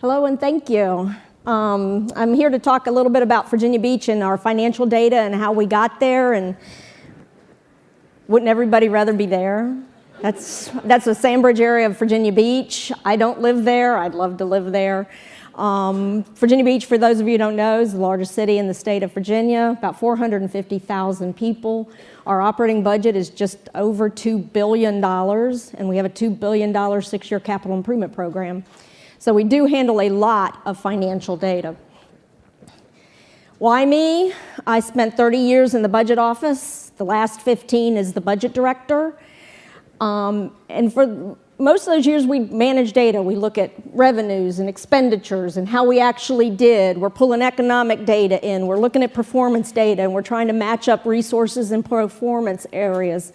Hello and thank you. I'm here to talk a little bit about Virginia Beach and our financial data and how we got there, and wouldn't everybody rather be there? That's the Sandbridge area of Virginia Beach. I don't live there. I'd love to live there. Virginia Beach, for those of you who don't know, is the largest city in the state of Virginia, about 450,000 people. Our operating budget is just over $2 billion, and we have a $2 billion 6-year capital improvement program. So we do handle a lot of financial data. Why me? I spent 30 years in the budget office. The last 15 as the budget director. And for most of those years, we manage data. We look at revenues and expenditures and how we actually did. We're pulling economic data in. We're looking at performance data, and we're trying to match up resources and performance areas.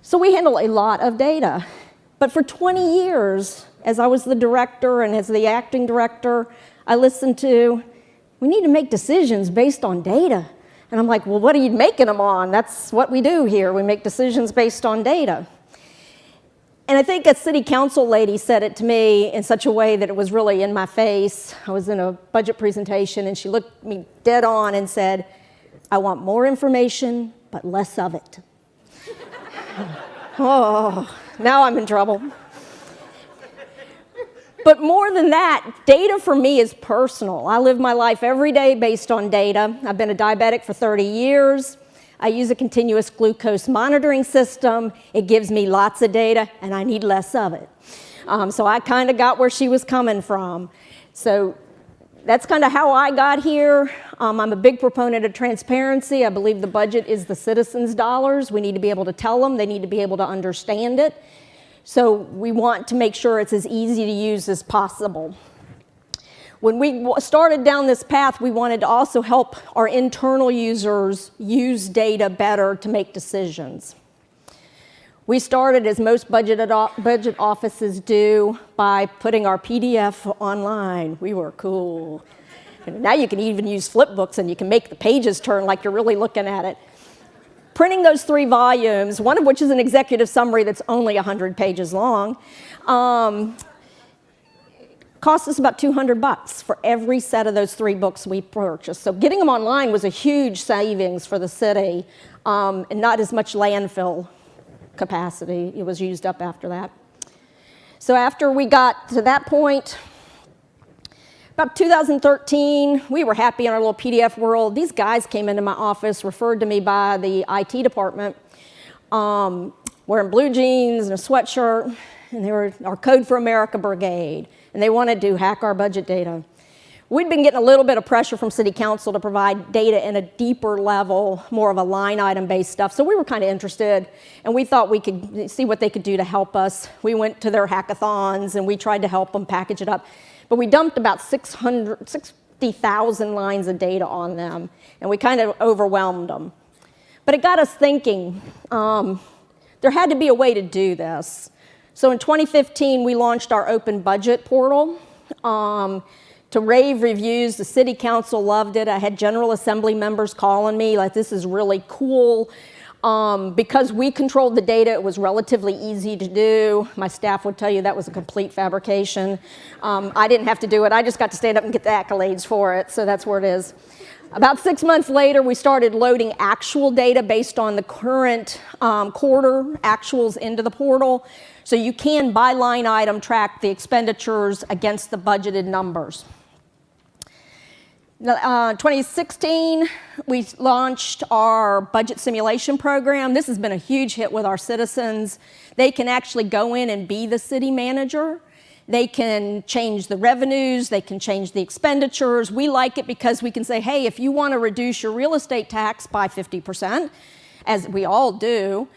So we handle a lot of data. But for 20 years, as I was the director and as the acting director, I listened to, we need to make decisions based on data. And I'm like, well, what are you making them on? That's what we do here. We make decisions based on data. And I think a city council lady said it to me in such a way that it was really in my face. I was in a budget presentation, and she looked me dead on and said, I want more information, but less of it. Oh, now I'm in trouble. But more than that, data for me is personal. I live my life every day based on data. I've been a diabetic for 30 years. I use a continuous glucose monitoring system. It gives me lots of data, and I need less of it. So I kind of got where she was coming from. So that's kind of how I got here. I'm a big proponent of transparency. I believe the budget is the citizens' dollars. We need to be able to tell them. They need to be able to understand it. So we want to make sure it's as easy to use as possible. When we started down this path, we wanted to also help our internal users use data better to make decisions. We started, as most budget offices do, by putting our PDF online. We were cool. And now you can even use flip books, and you can make the pages turn like you're really looking at it. Printing those 3 volumes, one of which is an executive summary that's only 100 pages long, cost us about $200 for every set of those 3 books we purchased. So getting them online was a huge savings for the city, and not as much landfill capacity. It was used up after that. So after we got to that point, about 2013, we were happy in our little PDF world. These guys came into my office, referred to me by the IT department, wearing blue jeans and a sweatshirt, and they were our Code for America brigade, and they wanted to hack our budget data. We'd been getting a little bit of pressure from city council to provide data in a deeper level, more of a line item based stuff, so we were kind of interested, and we thought we could see what they could do to help us. We went to their hackathons, and we tried to help them package it up. But we dumped about 60,000 lines of data on them, and we kind of overwhelmed them. But it got us thinking, there had to be a way to do this. So in 2015, we launched our open budget portal to rave reviews. The city council loved it. I had General Assembly members calling me like, this is really cool. Because we controlled the data, it was relatively easy to do. My staff would tell you that was a complete fabrication. I didn't have to do it. I just got to stand up and get the accolades for it, so that's where it is. About 6 months later, we started loading actual data based on the current quarter actuals into the portal, so you can, by line item, track the expenditures against the budgeted numbers. 2016, we launched our budget simulation program. This has been a huge hit with our citizens. They can actually go in and be the city manager. They can change the revenues. They can change the expenditures. We like it because we can say, hey, if you want to reduce your real estate tax by 50%, as we all do,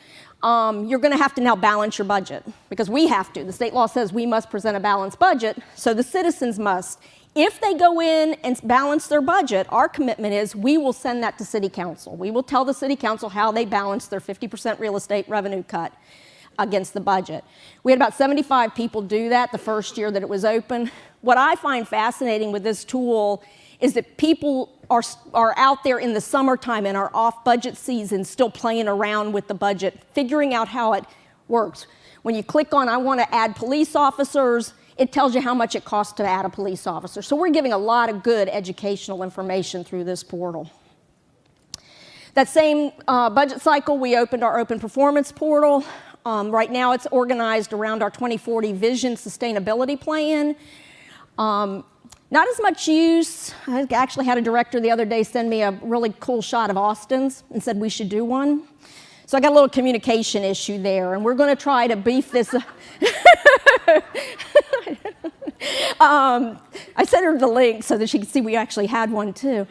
you're going to have to now balance your budget, because we have to. The state law says we must present a balanced budget, so the citizens must. If they go in and balance their budget, our commitment is we will send that to city council. We will tell the city council how they balance their 50% real estate revenue cut against the budget. We had about 75 people do that the first year that it was open. What I find fascinating with this tool is that people are out there in the summertime in our off-budget season still playing around with the budget, figuring out how it works. When you click on, I want to add police officers, it tells you how much it costs to add a police officer. So we're giving a lot of good educational information through this portal. That same budget cycle, we opened our open performance portal. Right now it's organized around our 2040 vision sustainability plan. Not as much use. I actually had a director the other day send me a really cool shot of Austin's and said we should do one. So I got a little communication issue there, and we're going to try to beef this. I sent her the link so that she could see we actually had one too.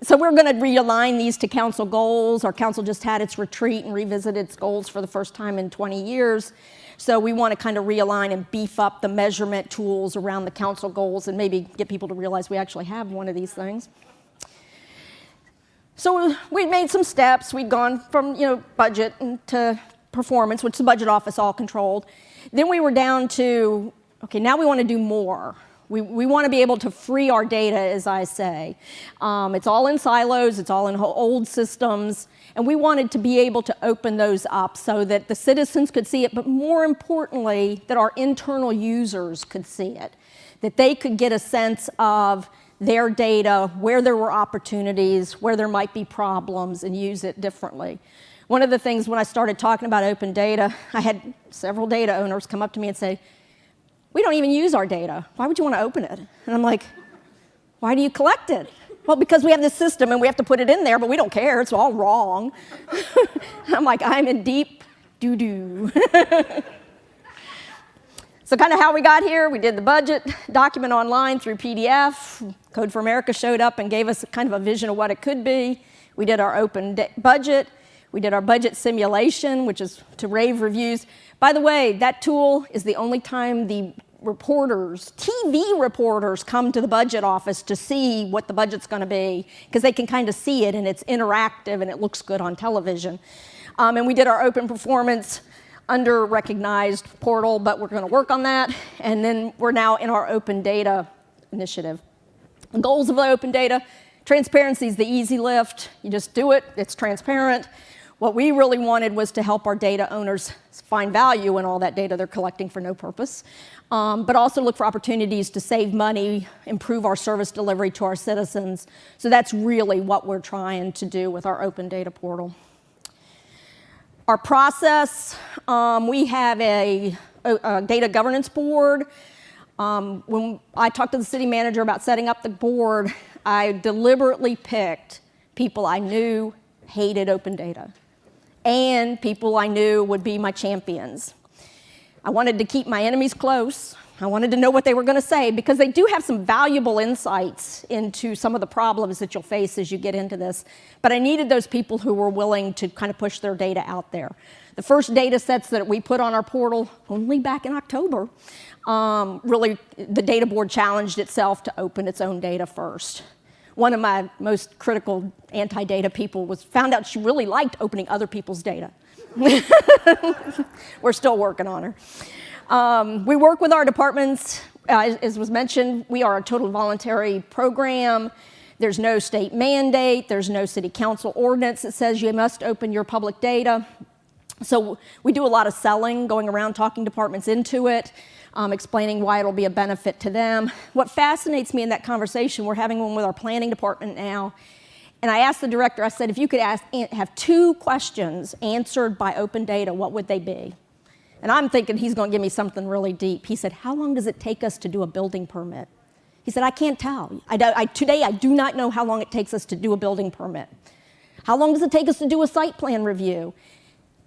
So we're going to realign these to council goals. Our council just had its retreat and revisited its goals for the first time in 20 years. So we want to kind of realign and beef up the measurement tools around the council goals and maybe get people to realize we actually have one of these things. So we made some steps. We'd gone from budget to performance, which the budget office all controlled. Then we were down to, okay, now we want to do more. We want to be able to free our data, as I say. It's all in silos, it's all in old systems, and we wanted to be able to open those up so that the citizens could see it, but more importantly, that our internal users could see it, that they could get a sense of their data, where there were opportunities, where there might be problems, and use it differently. One of the things when I started talking about open data, I had several data owners come up to me and say, we don't even use our data. Why would you want to open it? And I'm like, why do you collect it? Well, because we have this system and we have to put it in there, but we don't care. It's all wrong. I'm like, I'm in deep doo-doo. So kind of how we got here, we did the budget document online through PDF. Code for America showed up and gave us kind of a vision of what it could be. We did our open budget. We did our budget simulation, which is to rave reviews. By the way, that tool is the only time the reporters, TV reporters, come to the budget office to see what the budget's going to be, because they can kind of see it, and it's interactive, and it looks good on television. And we did our open performance under-recognized portal, but we're going to work on that. And then we're now in our open data initiative. The goals of the open data: transparency is the easy lift. You just do it. It's transparent. What we really wanted was to help our data owners find value in all that data they're collecting for no purpose, but also look for opportunities to save money, improve our service delivery to our citizens. So that's really what we're trying to do with our open data portal. Our process, we have a data governance board. When I talked to the city manager about setting up the board, I deliberately picked people I knew hated open data and people I knew would be my champions. I wanted to keep my enemies close. I wanted to know what they were going to say, because they do have some valuable insights into some of the problems that you'll face as you get into this. But I needed those people who were willing to kind of push their data out there. The first data sets that we put on our portal, only back in October, really the data board challenged itself to open its own data first. One of my most critical anti-data people found out she really liked opening other people's data. We're still working on her. We work with our departments. As was mentioned, we are a total voluntary program. There's no state mandate. There's no city council ordinance that says you must open your public data. So we do a lot of selling, going around talking departments into it, explaining why it'll be a benefit to them. What fascinates me in that conversation, we're having one with our planning department now, and I asked the director, I said, if you could have 2 questions answered by open data, what would they be? And I'm thinking he's going to give me something really deep. He said, how long does it take us to do a building permit? He said, I can't tell. Today, I do not know how long it takes us to do a building permit. How long does it take us to do a site plan review?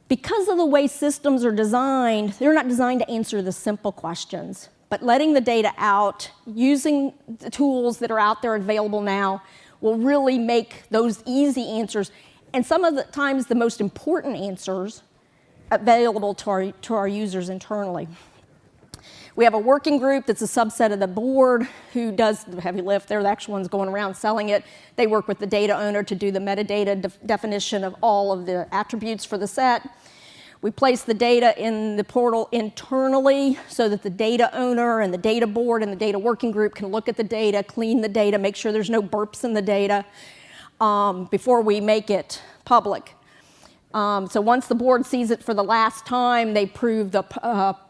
Because of the way systems are designed, they're not designed to answer the simple questions, but letting the data out, using the tools that are out there available now, will really make those easy answers, and some of the times the most important answers, available to our users internally. We have a working group that's a subset of the board who does the heavy lift. They're the actual ones going around selling it. They work with the data owner to do the metadata definition of all of the attributes for the set. We place the data in the portal internally so that the data owner and the data board and the data working group can look at the data, clean the data, make sure there's no burps in the data before we make it public. So once the board sees it for the last time, they approve the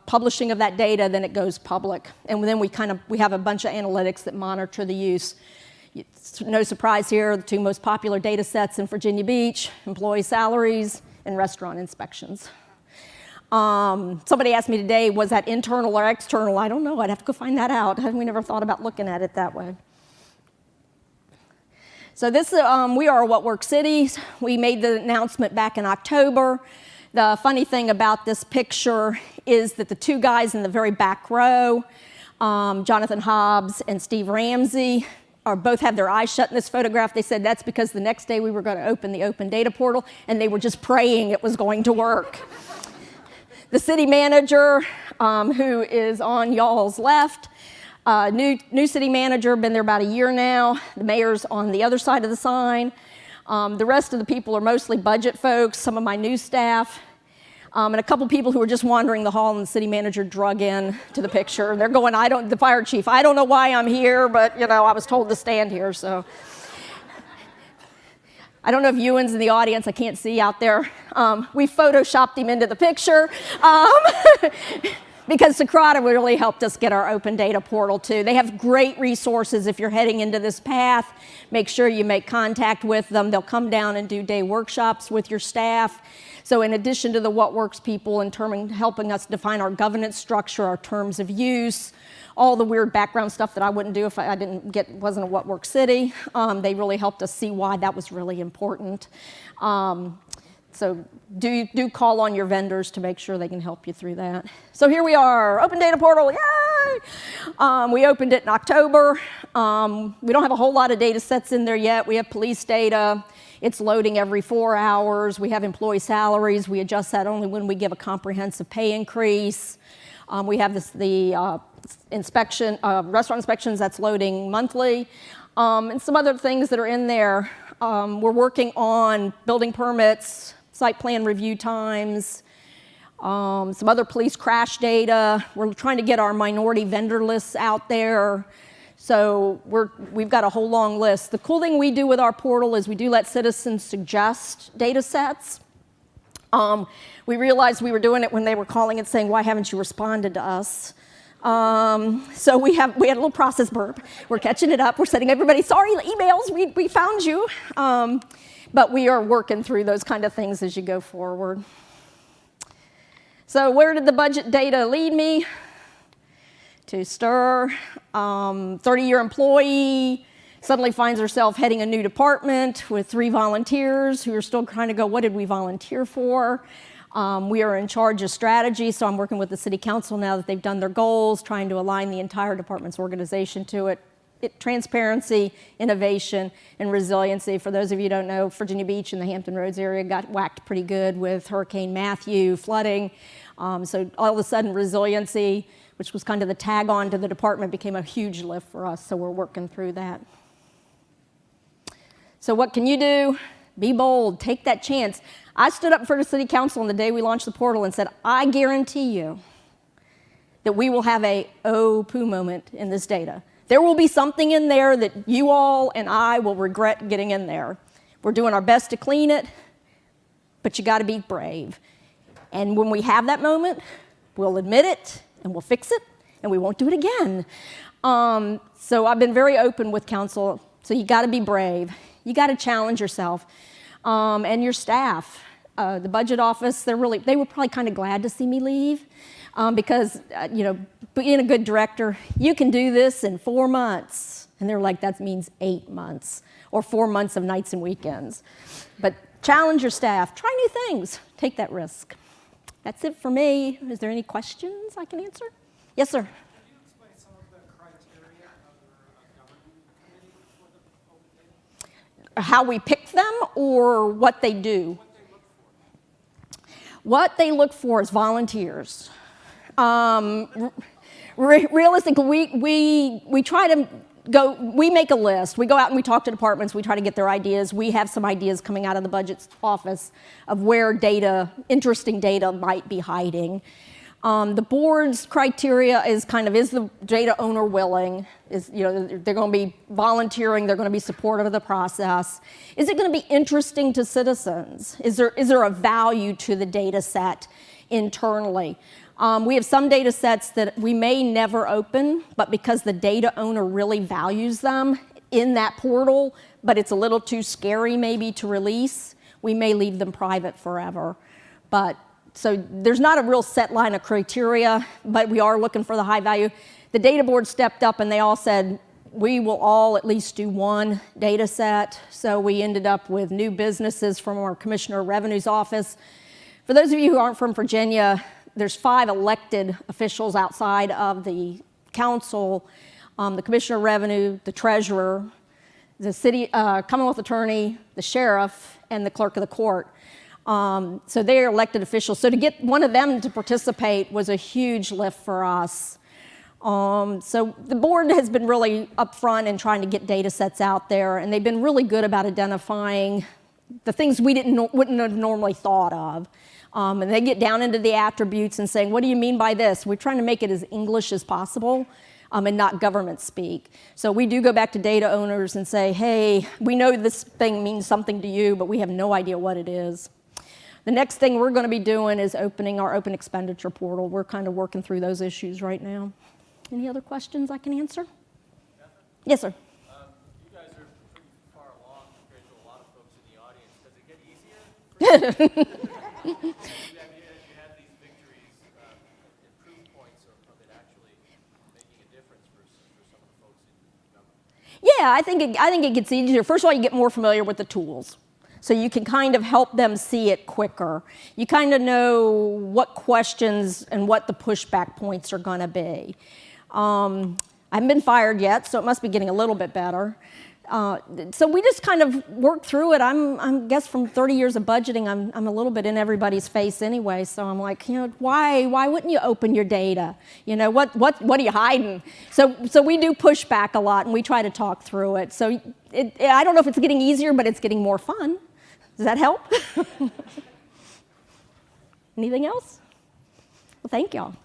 publishing of that data, then it goes public. And then we have a bunch of analytics that monitor the use. It's no surprise here, the two most popular data sets in Virginia Beach, employee salaries and restaurant inspections. Somebody asked me today, was that internal or external? I don't know, I'd have to go find that out. We never thought about looking at it that way. So this, we are What Works Cities. We made the announcement back in October. The funny thing about this picture is that the two guys in the very back row, Jonathan Hobbs and Steve Ramsey, both have their eyes shut in this photograph. They said that's because the next day we were going to open the open data portal, and they were just praying it was going to work. The city manager, who is on y'all's left, new city manager, been there about a year now. The mayor's on the other side of the sign. The rest of the people are mostly budget folks, some of my new staff, and a couple people who were just wandering the hall, and the city manager drug in to the picture. And they're going, the fire chief, I don't know why I'm here, but I was told to stand here, so. I don't know if Ewan's in the audience, I can't see out there. We photoshopped him into the picture because Socrata really helped us get our open data portal too. They have great resources if you're heading into this path. Make sure you make contact with them. They'll come down and do day workshops with your staff. So in addition to the What Works people in terms of helping us define our governance structure, our terms of use, all the weird background stuff that I wouldn't do if I wasn't a What Works city. They really helped us see why that was really important. So do call on your vendors to make sure they can help you through that. So here we are, open data portal, yay! We opened it in October. We don't have a whole lot of data sets in there yet. We have police data. It's loading every 4 hours. We have employee salaries. We adjust that only when we give a comprehensive pay increase. We have the restaurant inspections that's loading monthly, and some other things that are in there. We're working on building permits, site plan review times, some other police crash data. We're trying to get our minority vendor lists out there. So we've got a whole long list. The cool thing we do with our portal is we do let citizens suggest data sets. We realized we were doing it when they were calling and saying, why haven't you responded to us? So we had a little process burp. We're catching it up. We're sending everybody, sorry, emails, we found you. But we are working through those kind of things as you go forward. So where did the budget data lead me? To STIR, 30-year employee, suddenly finds herself heading a new department with 3 volunteers who are still trying to go, what did we volunteer for? We are in charge of strategy, so I'm working with the city council now that they've done their goals, trying to align the entire department's organization to it. Transparency, innovation, and resiliency. For those of you who don't know, Virginia Beach and the Hampton Roads area got whacked pretty good with Hurricane Matthew, flooding. So all of a sudden, resiliency, which was kind of the tag on to the department, became a huge lift for us, so we're working through that. So what can you do? Be bold, take that chance. I stood up for the city council on the day we launched the portal and said, I guarantee you that we will have a oh poo moment in this data. There will be something in there that you all and I will regret getting in there. We're doing our best to clean it, but you gotta be brave. And when we have that moment, we'll admit it and we'll fix it and we won't do it again. So I've been very open with council, so you gotta be brave. You gotta challenge yourself. And your staff, the budget office, they were probably kind of glad to see me leave because, being a good director, you can do this in 4 months. And they're like, that means 8 months or 4 months of nights and weekends. But challenge your staff, try new things, take that risk. That's it for me. Is there any questions I can answer? Yes, sir. How we pick them or what they do? What they look for is volunteers. Realistically, we try to we make a list. We go out and we talk to departments. We try to get their ideas. We have some ideas coming out of the budget office of where interesting data might be hiding. The board's criteria is the data owner willing? They're going to be volunteering, they're going to be supportive of the process. Is it going to be interesting to citizens? Is there a value to the data set internally? We have some data sets that we may never open, but because the data owner really values them in that portal, but it's a little too scary maybe to release, we may leave them private forever. But so there's not a real set line of criteria, but we are looking for the high value. The data board stepped up and they all said, we will all at least do one data set. So we ended up with new businesses from our Commissioner of Revenue's office. For those of you who aren't from Virginia, there's 5 elected officials outside of the council, the Commissioner of Revenue, the Treasurer, the city Commonwealth Attorney, the Sheriff, and the Clerk of the Court. So they are elected officials. So to get one of them to participate was a huge lift for us. So the board has been really upfront in trying to get data sets out there, and they've been really good about identifying the things we wouldn't have normally thought of. And they get down into the attributes and saying, what do you mean by this? We're trying to make it as English as possible and not government speak. So we do go back to data owners and say, hey, we know this thing means something to you, but we have no idea what it is. The next thing we're going to be doing is opening our open expenditure portal. We're kind of working through those issues right now. Any other questions I can answer? Catheryn? Yes, sir. You guys are pretty far along compared to a lot of folks in the audience. Does it get easier? As you have these victories and proof points of it actually making a difference for some of the folks in government? Yeah, I think it gets easier. First of all, you get more familiar with the tools. So you can kind of help them see it quicker. You kind of know what questions and what the pushback points are going to be. I haven't been fired yet, so it must be getting a little bit better. So we just kind of work through it. I guess from 30 years of budgeting, I'm a little bit in everybody's face anyway. So I'm like, why wouldn't you open your data? What are you hiding? So we do push back a lot, and we try to talk through it. So I don't know if it's getting easier, but it's getting more fun. Does that help? Anything else? Well, thank y'all.